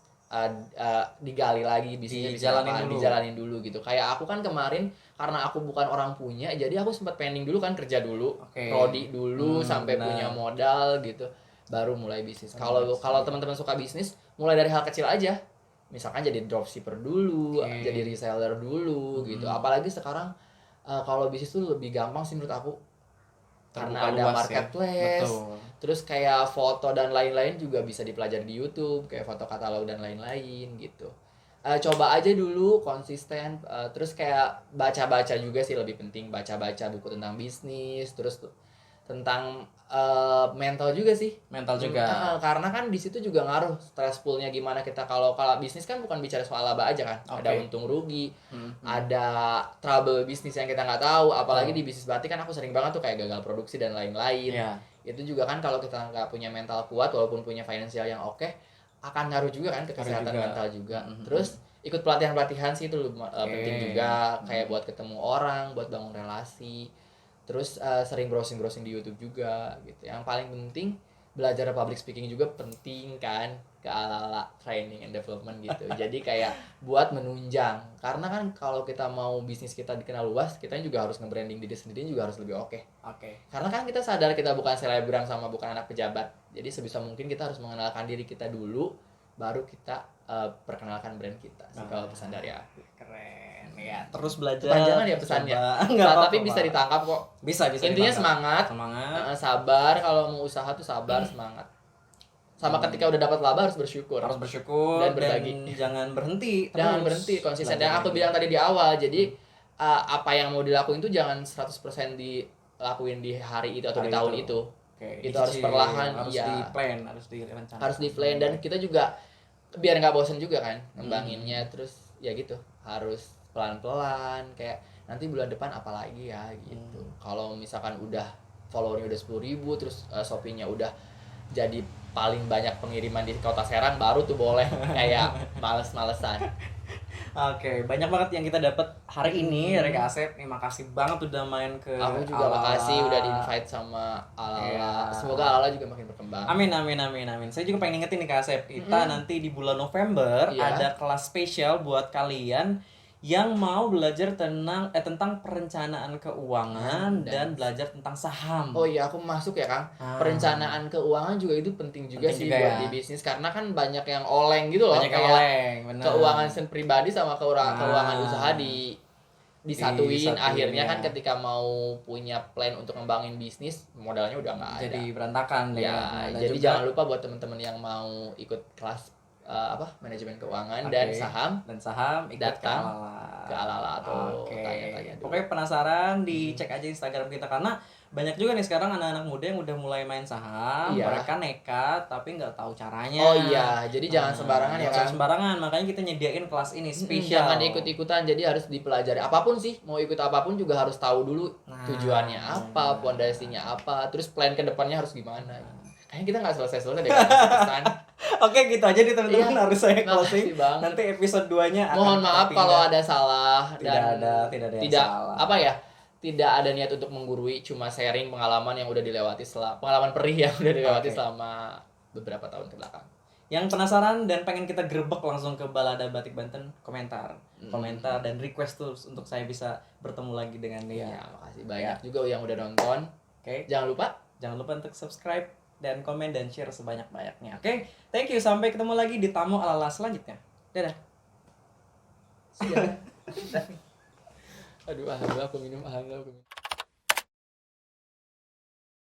digali lagi bisnisnya dijalanin dulu gitu. Kayak aku kan kemarin karena aku bukan orang punya, jadi aku sempat pending dulu kan, kerja dulu, prodi dulu sampai punya modal gitu. Baru mulai bisnis. Kalau teman-teman suka bisnis, mulai dari hal kecil aja. Misalkan jadi dropshipper dulu, jadi reseller dulu gitu. Apalagi sekarang kalau bisnis tuh lebih gampang sih menurut aku. Karena ada marketplace. Ya? Terus kayak foto dan lain-lain juga bisa dipelajari di YouTube, kayak foto katalog dan lain-lain gitu. Coba aja dulu konsisten, terus kayak baca-baca juga sih lebih penting, baca-baca buku tentang bisnis, terus tentang mental juga sih. Karena kan di situ juga ngaruh stressfulnya gimana kita. Kalau bisnis kan bukan bicara soal laba aja kan, ada untung rugi, ada trouble bisnis yang kita nggak tahu. Apalagi di bisnis batik kan aku sering banget tuh kayak gagal produksi dan lain-lain. Itu juga kan kalau kita nggak punya mental kuat walaupun punya finansial yang oke, akan ngaruh juga kan ke kesehatan mental juga. Terus ikut pelatihan sih itu penting juga, kayak buat ketemu orang, buat bangun relasi. Terus sering browsing di YouTube juga gitu. Yang paling penting belajar public speaking juga penting kan, ke ala-ala training and development gitu. Jadi kayak buat menunjang. Karena kan kalau kita mau bisnis kita dikenal luas, kita juga harus nge-branding diri sendiri juga harus lebih oke. Karena kan kita sadar kita bukan selebgram sama bukan anak pejabat. Jadi sebisa mungkin kita harus mengenalkan diri kita dulu, baru kita perkenalkan brand kita. Kalau pesan dari aku. Keren. Ya, terus belajar. Panjangan ya pesannya. Tapi bisa ditangkap kok. Bisa. Intinya semangat. Sabar, kalau mau usaha tuh sabar, semangat. Sama ketika udah dapat laba harus bersyukur. Harus bersyukur dan berbagi. jangan berhenti. Jangan terus berhenti, konsisten. belajar Yang aku lagi. bilang tadi di awal. Jadi apa yang mau dilakuin itu jangan 100% dilakuin di hari itu atau Hari di tahun itu. itu. Oke, Itu harus dicicil, perlahan, harus iya. di-plan, harus direncanakan. Harus di plan dan kita juga biar nggak bosen juga kan ngembanginnya. Terus ya gitu, harus pelan-pelan kayak nanti bulan depan apa lagi ya gitu. Kalau misalkan udah followernya udah 10.000 terus Shopee-nya udah jadi paling banyak pengiriman di kota Serang baru tuh boleh kayak males-malesan. Oke, banyak banget yang kita dapat hari ini dari Kak Asep. Nih, makasih banget udah main ke Aku juga Alala. makasih udah di-invite sama Alala. Iya. Semoga Alala juga makin berkembang. Amin. Saya juga pengen ingetin nih Kak Asep, kita nanti di bulan November Iya. ada kelas spesial buat kalian yang mau belajar tentang perencanaan keuangan dan belajar tentang saham. Oh iya, aku masuk ya Kang. Perencanaan keuangan juga itu penting juga Penting sih juga buat ya. di bisnis karena kan banyak yang oleng gitu loh. Banyak yang kayak oleng, benar. keuangan pribadi sama keuangan usaha disatuin. Disatuin, Akhirnya ya. kan ketika mau punya plan untuk ngembangin bisnis modalnya udah nggak ada. Jadi berantakan deh. Ya, Nah, dan jadi juga- jangan lupa buat teman-teman yang mau ikut kelas manajemen keuangan dan Oke. saham dan saham ikut Datang ke Alala. ke Alala atau Oke. tanya-tanya dulu. Pokoknya penasaran dicek aja Instagram kita karena banyak juga nih sekarang anak-anak muda yang udah mulai main saham, Iya. mereka nekat tapi nggak tahu caranya. Oh iya, jadi jangan sembarangan ya jangan kan. sembarangan, makanya kita nyediain kelas ini spesial. Jangan ikut-ikutan, jadi harus dipelajari. Apapun sih, mau ikut apapun juga harus tahu dulu Nah. tujuannya apa, pondasinya apa, terus plan ke depannya harus gimana. Kayaknya kita nggak selesai-selesai deh kan pesan. Oke, gitu aja nih teman-teman, Iya. harus saya Makasih closing. banget. Nanti episode 2-nya akan Mohon kita maaf pindah. kalau ada salah Tidak ada yang salah. apa ya? Tidak ada niat untuk menggurui, cuma sharing pengalaman yang udah dilewati pengalaman perih yang udah dilewati Oke. selama beberapa tahun ke belakang. Yang penasaran dan pengen kita gerbek langsung ke Balada Batik Banten, komentar dan request tuh untuk saya bisa bertemu lagi dengan dia. Ya, makasih banyak juga yang udah nonton. Oke. Jangan lupa untuk subscribe dan komen dan share sebanyak-banyaknya. Oke. Thank you, sampai ketemu lagi di tamu Alala selanjutnya. Dadah. Aduh, aku minum.